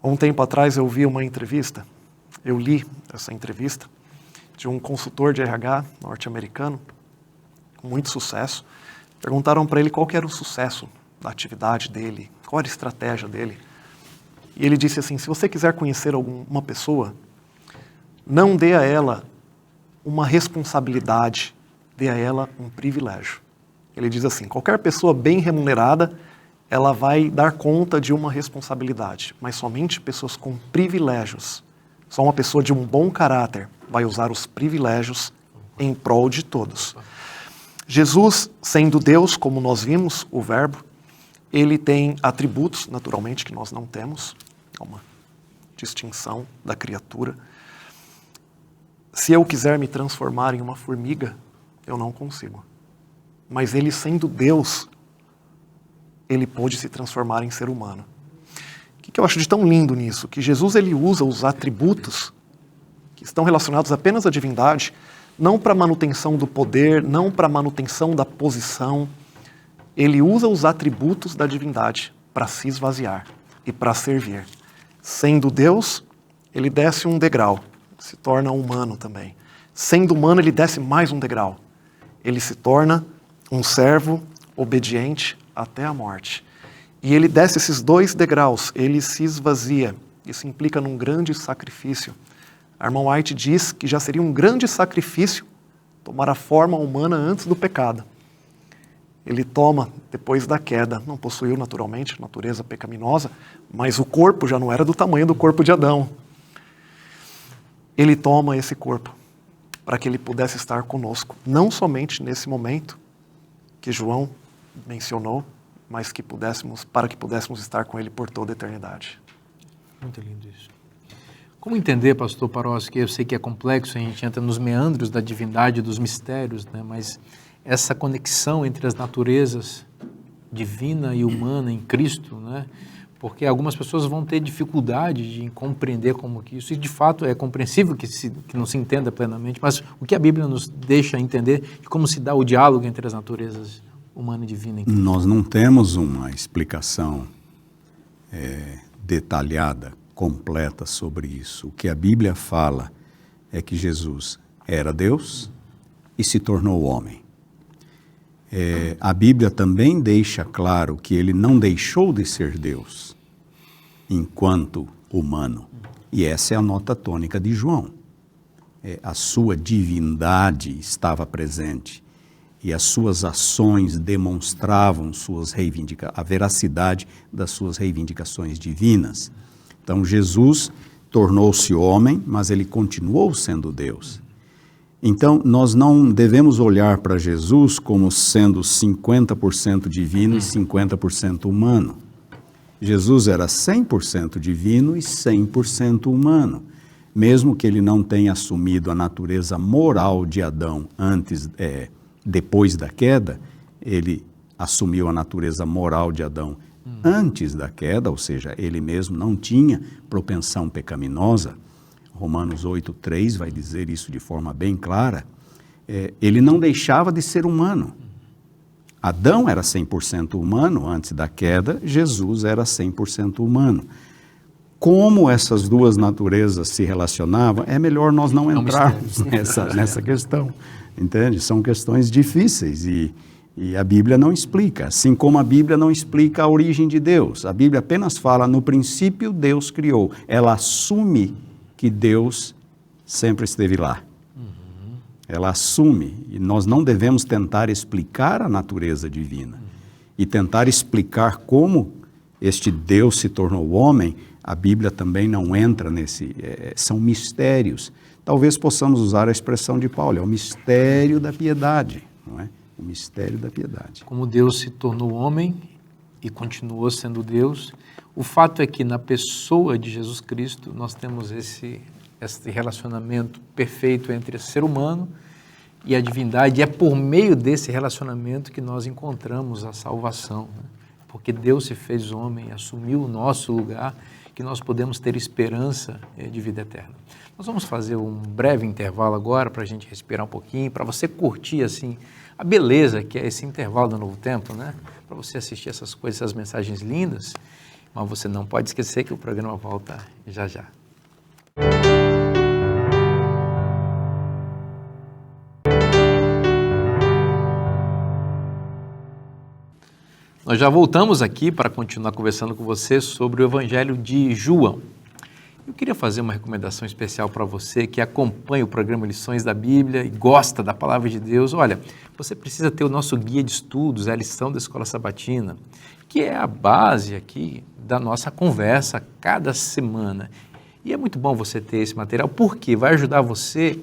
Speaker 4: Há um tempo atrás eu vi uma entrevista, eu li essa entrevista, de um consultor de RH norte-americano, com muito sucesso. Perguntaram para ele qual que era o sucesso da atividade dele, qual era a estratégia dele. E ele disse assim: se você quiser conhecer uma pessoa, não dê a ela uma responsabilidade, dê a ela um privilégio. Ele diz assim: qualquer pessoa bem remunerada, ela vai dar conta de uma responsabilidade, mas somente pessoas com privilégios, só uma pessoa de um bom caráter vai usar os privilégios em prol de todos. Jesus, sendo Deus, como nós vimos, o verbo, ele tem atributos, naturalmente, que nós não temos, é uma distinção da criatura. Se eu quiser me transformar em uma formiga, eu não consigo. Mas ele, sendo Deus, ele pôde se transformar em ser humano. O que eu acho de tão lindo nisso? Que Jesus ele usa os atributos que estão relacionados apenas à divindade, não para manutenção do poder, não para manutenção da posição. Ele usa os atributos da divindade para se esvaziar e para servir. Sendo Deus, ele desce um degrau, se torna humano também. Sendo humano, ele desce mais um degrau. Ele se torna um servo obediente até a morte. E ele desce esses 2 degraus, ele se esvazia. Isso implica num grande sacrifício. A irmã White diz que já seria um grande sacrifício tomar a forma humana antes do pecado. Ele toma, depois da queda, não possuiu naturalmente natureza pecaminosa, mas o corpo já não era do tamanho do corpo de Adão. Ele toma esse corpo para que ele pudesse estar conosco, não somente nesse momento que João mencionou, mas para que pudéssemos estar com ele por toda a eternidade.
Speaker 1: Muito lindo isso. Como entender, pastor Paroski, eu sei que é complexo, a gente entra nos meandros da divindade, dos mistérios, né? Mas essa conexão entre as naturezas divina e humana em Cristo, né? Porque algumas pessoas vão ter dificuldade de compreender como que isso, e de fato é compreensível que não se entenda plenamente, mas o que a Bíblia nos deixa entender de como se dá o diálogo entre as naturezas humana e divina em Cristo.
Speaker 6: Nós não temos uma explicação detalhada, completa sobre isso. O que a Bíblia fala é que Jesus era Deus e se tornou homem. A Bíblia também deixa claro que ele não deixou de ser Deus enquanto humano. E essa é a nota tônica de João. A sua divindade estava presente e as suas ações demonstravam a veracidade das suas reivindicações divinas. Então Jesus tornou-se homem, mas ele continuou sendo Deus. Então, nós não devemos olhar para Jesus como sendo 50% divino e 50% humano. Jesus era 100% divino e 100% humano. Mesmo que ele não tenha assumido a natureza moral de Adão depois da queda, ele assumiu a natureza moral de Adão antes da queda, ou seja, ele mesmo não tinha propensão pecaminosa. Romanos 8:3 vai dizer isso de forma bem clara. Ele não deixava de ser humano. Adão era 100% humano antes da queda, Jesus era 100% humano. Como essas duas naturezas se relacionavam, é melhor nós não entrarmos nessa questão, entende? São questões difíceis e a Bíblia não explica, assim como a Bíblia não explica a origem de Deus. A Bíblia apenas fala, no princípio Deus criou. Ela assume que Deus sempre esteve lá. Ela assume, e nós não devemos tentar explicar a natureza divina. E tentar explicar como este Deus se tornou homem, a Bíblia também não entra são mistérios. Talvez possamos usar a expressão de Paulo, é o mistério da piedade, não é? O mistério da piedade.
Speaker 1: Como Deus se tornou homem e continuou sendo Deus, o fato é que na pessoa de Jesus Cristo nós temos esse relacionamento perfeito entre o ser humano e a divindade, e é por meio desse relacionamento que nós encontramos a salvação, né? Porque Deus se fez homem, assumiu o nosso lugar, que nós podemos ter esperança de vida eterna. Nós vamos fazer um breve intervalo agora para a gente respirar um pouquinho, para você curtir assim a beleza que é esse intervalo do Novo Tempo, né? Para você assistir essas coisas, essas mensagens lindas, mas você não pode esquecer que o programa volta já já. Nós já voltamos aqui para continuar conversando com você sobre o Evangelho de João. Eu queria fazer uma recomendação especial para você que acompanha o programa Lições da Bíblia e gosta da Palavra de Deus. Olha, você precisa ter o nosso guia de estudos, a lição da Escola Sabatina, que é a base aqui da nossa conversa cada semana. E é muito bom você ter esse material, porque vai ajudar você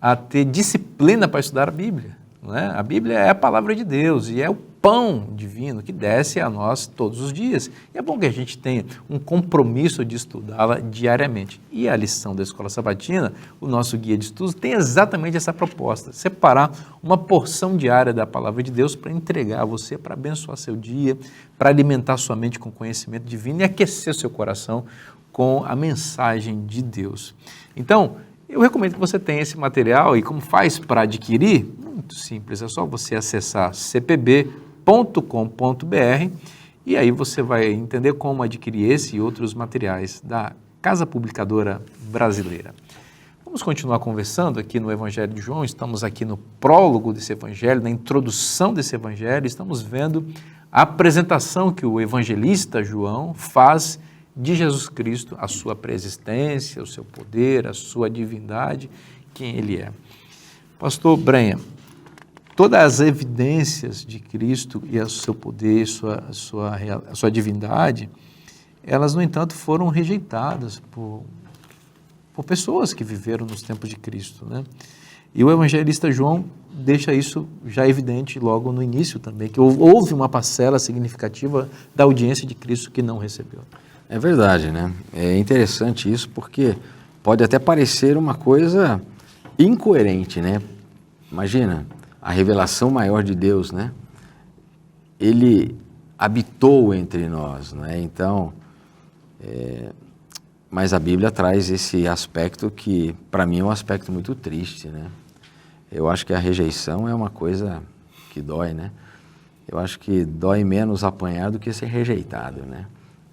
Speaker 1: a ter disciplina para estudar a Bíblia, não é? A Bíblia é a Palavra de Deus e é o pão divino que desce a nós todos os dias. E é bom que a gente tenha um compromisso de estudá-la diariamente. E a lição da Escola Sabatina, o nosso guia de estudos, tem exatamente essa proposta, separar uma porção diária da Palavra de Deus para entregar a você, para abençoar seu dia, para alimentar sua mente com conhecimento divino e aquecer seu coração com a mensagem de Deus. Então, eu recomendo que você tenha esse material. E como faz para adquirir? Muito simples, é só você acessar cpb.com.br e aí você vai entender como adquirir esse e outros materiais da Casa Publicadora Brasileira. Vamos continuar conversando aqui no Evangelho de João. Estamos aqui no prólogo desse Evangelho, na introdução desse Evangelho. Estamos vendo a apresentação que o evangelista João faz de Jesus Cristo, a sua preexistência, o seu poder, a sua divindade, quem ele é. Pastor Brenha, todas as evidências de Cristo e o seu poder, a sua divindade, elas, no entanto, foram rejeitadas por pessoas que viveram nos tempos de Cristo, né? E o evangelista João deixa isso já evidente logo no início também, que houve uma parcela significativa da audiência de Cristo que não recebeu.
Speaker 5: É verdade, né? É interessante isso porque pode até parecer uma coisa incoerente, né? Imagina, a revelação maior de Deus, né? Ele habitou entre nós, né? Então, mas a Bíblia traz esse aspecto que, para mim, é um aspecto muito triste, né? Eu acho que a rejeição é uma coisa que dói, né? Eu acho que dói menos apanhar do que ser rejeitado, né?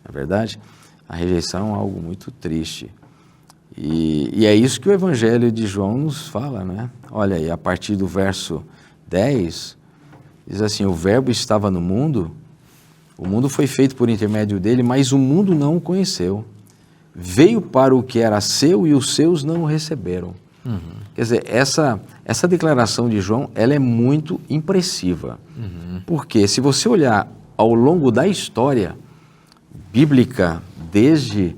Speaker 5: Na verdade, a rejeição é algo muito triste. E é isso que o Evangelho de João nos fala, né? Olha aí, a partir do verso 10, diz assim: o verbo estava no mundo, o mundo foi feito por intermédio dele, mas o mundo não o conheceu. Veio para o que era seu e os seus não o receberam. Quer dizer, essa declaração de João, ela é muito impressiva. Porque se você olhar ao longo da história bíblica, desde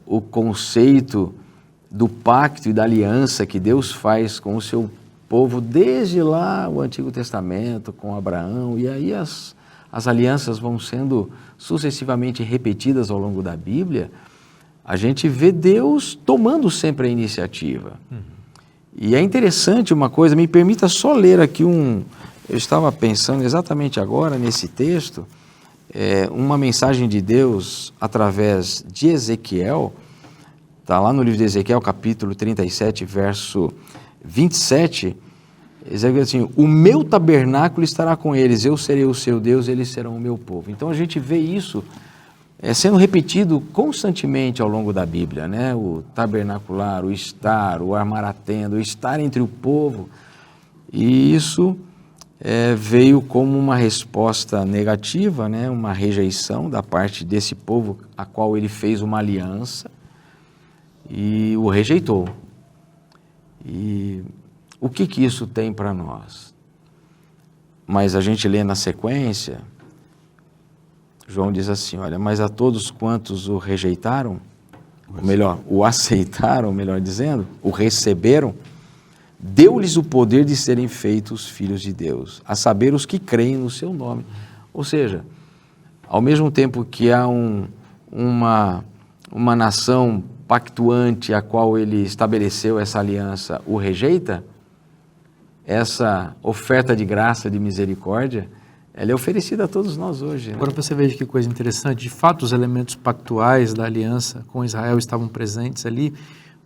Speaker 5: o conceito do pacto e da aliança que Deus faz com o seu povo, desde lá o Antigo Testamento, com Abraão, e aí as alianças vão sendo sucessivamente repetidas ao longo da Bíblia, a gente vê Deus tomando sempre a iniciativa. E é interessante uma coisa, me permita só ler aqui eu estava pensando exatamente agora nesse texto, uma mensagem de Deus através de Ezequiel, está lá no livro de Ezequiel, capítulo 37, verso 27, Ezequiel diz assim: o meu tabernáculo estará com eles, eu serei o seu Deus, eles serão o meu povo. Então a gente vê isso sendo repetido constantemente ao longo da Bíblia, né? O tabernacular, o estar, o armar a tenda, o estar entre o povo. E isso veio como uma resposta negativa, né? Uma rejeição da parte desse povo a qual ele fez uma aliança e o rejeitou. E o que isso tem para nós? Mas a gente lê na sequência, João diz assim, olha, mas a todos quantos o rejeitaram, ou melhor, o aceitaram, melhor dizendo, o receberam, deu-lhes o poder de serem feitos filhos de Deus, a saber, os que creem no seu nome. Ou seja, ao mesmo tempo que há uma nação pactuante a qual ele estabeleceu essa aliança o rejeita, essa oferta de graça, de misericórdia, ela é oferecida a todos nós hoje. Né?
Speaker 1: Agora você veja que coisa interessante, de fato os elementos pactuais da aliança com Israel estavam presentes ali,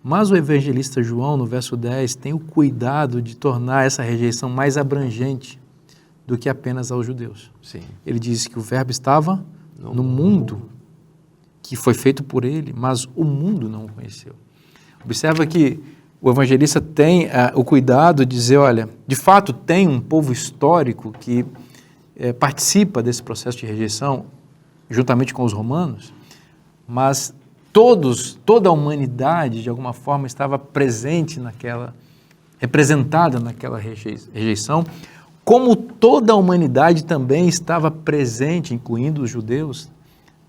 Speaker 1: mas o evangelista João, no verso 10, tem o cuidado de tornar essa rejeição mais abrangente do que apenas aos judeus.
Speaker 5: Sim.
Speaker 1: Ele diz que o verbo estava no mundo, que foi feito por ele, mas o mundo não o conheceu. Observa que o evangelista tem o cuidado de dizer, olha, de fato tem um povo histórico que participa desse processo de rejeição, juntamente com os romanos, mas toda a humanidade, de alguma forma, estava presente representada naquela rejeição, como toda a humanidade também estava presente, incluindo os judeus,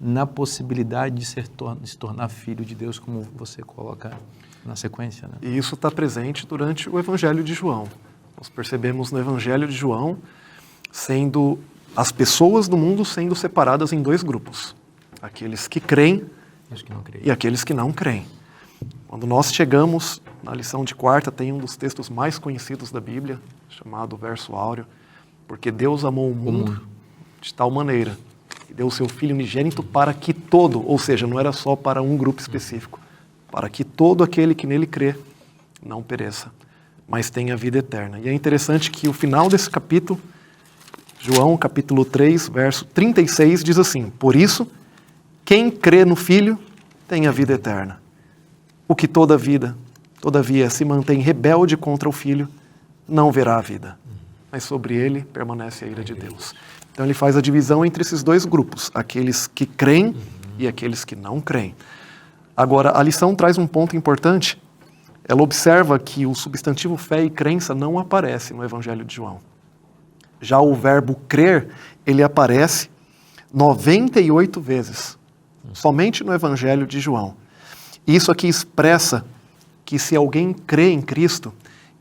Speaker 1: na possibilidade de se tornar filho de Deus, como você coloca na sequência. Né?
Speaker 4: E isso está presente durante o Evangelho de João. Nós percebemos no Evangelho de João sendo as pessoas do mundo sendo separadas em dois grupos. Aqueles que creem e aqueles que não creem. Quando nós chegamos na lição de quarta, tem um dos textos mais conhecidos da Bíblia, chamado Verso Áureo, porque Deus amou o mundo de tal maneira que deu o seu Filho unigênito para que todo, ou seja, não era só para um grupo específico, para que todo aquele que nele crê não pereça, mas tenha vida eterna. E é interessante que o final desse capítulo, João capítulo 3, verso 36, diz assim: por isso, quem crê no Filho tem a vida eterna. O que todavia se mantém rebelde contra o Filho, não verá a vida, mas sobre ele permanece a ira de Deus. Então ele faz a divisão entre esses dois grupos, aqueles que creem e aqueles que não creem. Agora, a lição traz um ponto importante. Ela observa que o substantivo fé e crença não aparece no Evangelho de João. Já o verbo crer, ele aparece 98 vezes, somente no Evangelho de João. Isso aqui expressa que se alguém crê em Cristo,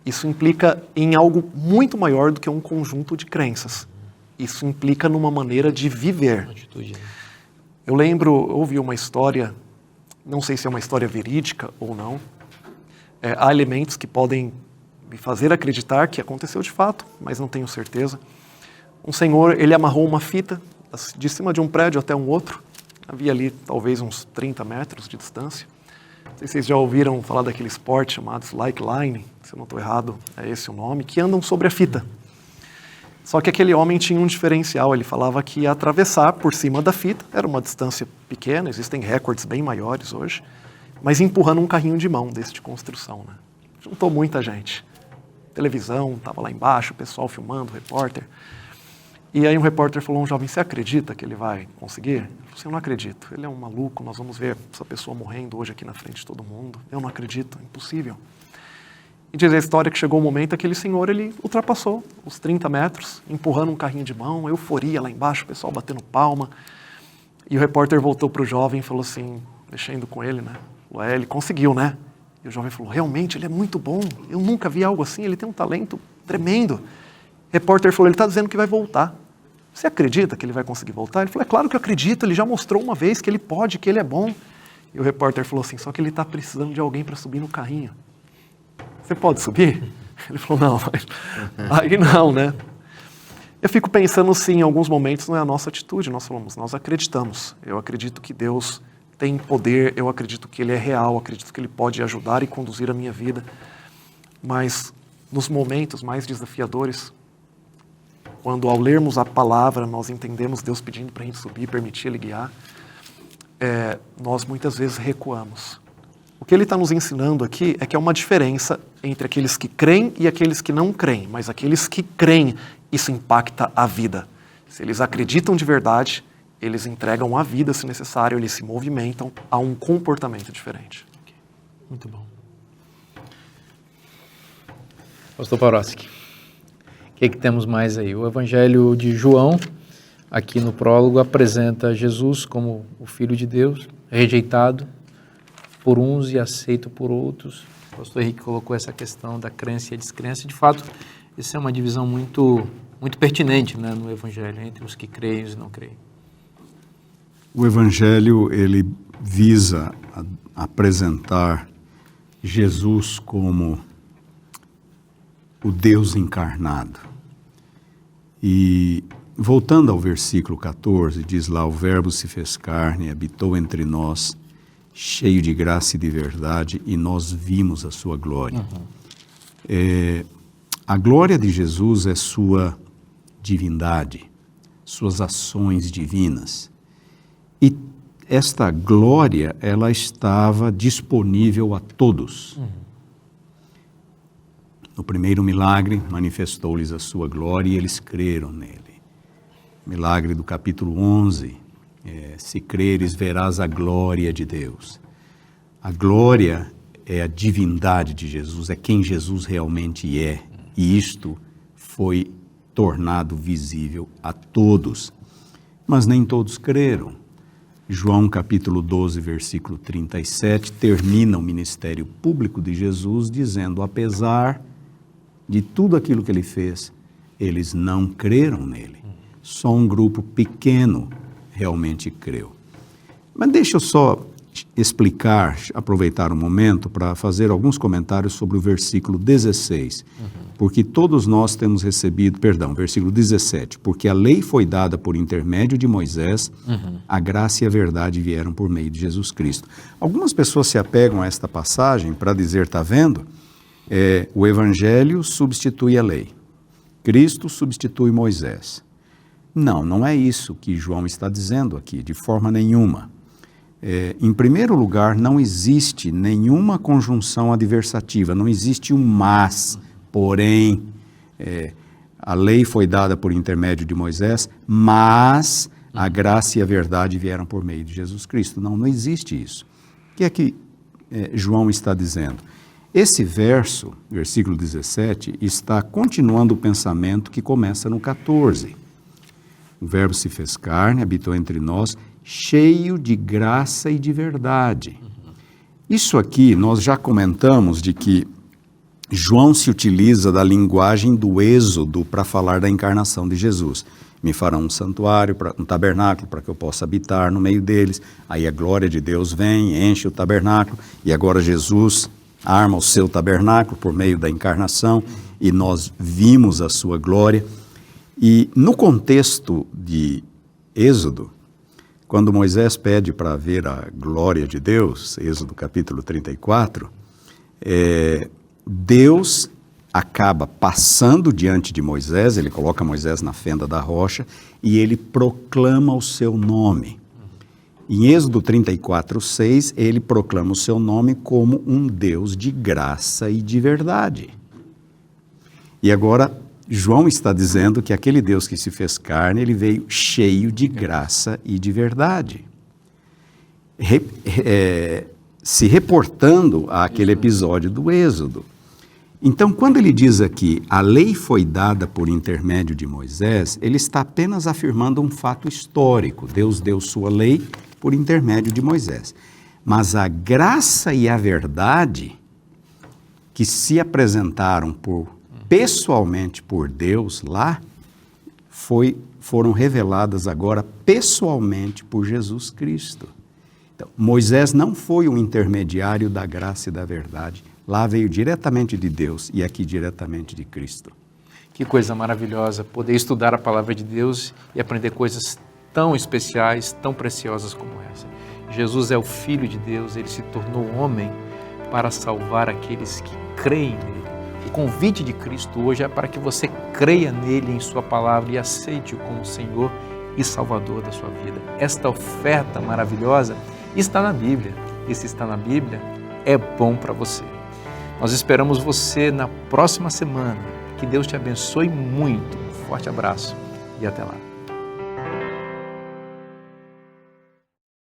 Speaker 4: isso implica em algo muito maior do que um conjunto de crenças. Isso implica numa maneira de viver. Eu ouvi uma história, não sei se é uma história verídica ou não, há elementos que podem me fazer acreditar que aconteceu de fato, mas não tenho certeza. Um senhor, ele amarrou uma fita de cima de um prédio até um outro. Havia ali talvez uns 30 metros de distância. Não sei se vocês já ouviram falar daquele esporte chamado slackline, se eu não estou errado, é esse o nome, que andam sobre a fita. Só que aquele homem tinha um diferencial, ele falava que ia atravessar por cima da fita, era uma distância pequena, existem recordes bem maiores hoje, mas empurrando um carrinho de mão desse de construção, né? Juntou muita gente. Televisão, estava lá embaixo, o pessoal filmando, o repórter. E aí um repórter falou, jovem, você acredita que ele vai conseguir? Ele falou assim, eu não acredito, ele é um maluco, nós vamos ver essa pessoa morrendo hoje aqui na frente de todo mundo. Eu não acredito, é impossível. E diz a história que chegou o momento, aquele senhor, ele ultrapassou os 30 metros, empurrando um carrinho de mão, euforia lá embaixo, o pessoal batendo palma. E o repórter voltou para o jovem e falou assim, mexendo com ele, né? Falou, ele conseguiu, né? E o jovem falou, realmente, ele é muito bom, eu nunca vi algo assim, ele tem um talento tremendo. O repórter falou, ele está dizendo que vai voltar. Você acredita que ele vai conseguir voltar? Ele falou, é claro que eu acredito, ele já mostrou uma vez que ele pode, que ele é bom. E o repórter falou assim, só que ele está precisando de alguém para subir no carrinho. Você pode subir? Ele falou, não, mas aí não, né? Eu fico pensando, sim, em alguns momentos não é a nossa atitude, nós falamos, nós acreditamos. Eu acredito que Deus tem poder, eu acredito que Ele é real, acredito que Ele pode ajudar e conduzir a minha vida. Mas nos momentos mais desafiadores, quando ao lermos a palavra nós entendemos Deus pedindo para a gente subir, permitir Ele guiar, nós muitas vezes recuamos. O que Ele está nos ensinando aqui é que há uma diferença entre aqueles que creem e aqueles que não creem, mas aqueles que creem, isso impacta a vida. Se eles acreditam de verdade, eles entregam a vida se necessário, eles se movimentam a um comportamento diferente.
Speaker 1: Muito bom. Pastor Paroski, o que temos mais aí? O Evangelho de João, aqui no prólogo, apresenta Jesus como o Filho de Deus, rejeitado por uns e aceito por outros. O pastor Henrique colocou essa questão da crença e a descrença. De fato, essa é uma divisão muito pertinente, né, no Evangelho, entre os que creem e os que não creem.
Speaker 6: O Evangelho, ele visa apresentar Jesus como o Deus encarnado. E voltando ao versículo 14, diz lá, o Verbo se fez carne, habitou entre nós, cheio de graça e de verdade, e nós vimos a sua glória. A glória de Jesus é sua divindade, suas ações divinas. E esta glória, ela estava disponível a todos. No primeiro milagre, manifestou-lhes a sua glória e eles creram nele. Milagre do capítulo 11, se creres, verás a glória de Deus. A glória é a divindade de Jesus, é quem Jesus realmente é. E isto foi tornado visível a todos. Mas nem todos creram. João capítulo 12, versículo 37, termina o ministério público de Jesus dizendo, apesar de tudo aquilo que ele fez, eles não creram nele. Só um grupo pequeno realmente creu. Mas deixa eu só explicar, aproveitar um momento para fazer alguns comentários sobre o versículo 16. Porque todos nós temos recebido, versículo 17, porque a lei foi dada por intermédio de Moisés, a graça e a verdade vieram por meio de Jesus Cristo. Algumas pessoas se apegam a esta passagem para dizer, está vendo? O Evangelho substitui a lei. Cristo substitui Moisés. Não, não é isso que João está dizendo aqui, de forma nenhuma. Em primeiro lugar, não existe nenhuma conjunção adversativa, não existe um mas, porém, a lei foi dada por intermédio de Moisés, mas a graça e a verdade vieram por meio de Jesus Cristo. Não, não existe isso. O que é que João está dizendo? Esse verso, versículo 17, está continuando o pensamento que começa no 14. O Verbo se fez carne, habitou entre nós, cheio de graça e de verdade. Isso aqui nós já comentamos de que João se utiliza da linguagem do Êxodo para falar da encarnação de Jesus. Me farão um santuário, um tabernáculo, para que eu possa habitar no meio deles. Aí a glória de Deus vem, enche o tabernáculo, e agora Jesus arma o seu tabernáculo por meio da encarnação, e nós vimos a sua glória. E no contexto de Êxodo, quando Moisés pede para ver a glória de Deus, Êxodo capítulo 34, Deus acaba passando diante de Moisés, ele coloca Moisés na fenda da rocha e ele proclama o seu nome. Em Êxodo 34:6, ele proclama o seu nome como um Deus de graça e de verdade. E agora, João está dizendo que aquele Deus que se fez carne, ele veio cheio de graça e de verdade. Se reportando àquele episódio do Êxodo. Então, quando ele diz aqui, a lei foi dada por intermédio de Moisés, ele está apenas afirmando um fato histórico. Deus deu sua lei por intermédio de Moisés. Mas a graça e a verdade que se apresentaram pessoalmente por Deus lá, foram reveladas agora pessoalmente por Jesus Cristo. Então, Moisés não foi um intermediário da graça e da verdade. Lá veio diretamente de Deus e aqui diretamente de Cristo.
Speaker 1: Que coisa maravilhosa poder estudar a palavra de Deus e aprender coisas tão especiais, tão preciosas como essa. Jesus é o Filho de Deus, ele se tornou homem para salvar aqueles que creem nele. O convite de Cristo hoje é para que você creia nele, em sua palavra e aceite-o como Senhor e Salvador da sua vida. Esta oferta maravilhosa está na Bíblia. E se está na Bíblia, é bom para você. Nós esperamos você na próxima semana. Que Deus te abençoe muito. Um forte abraço e até lá.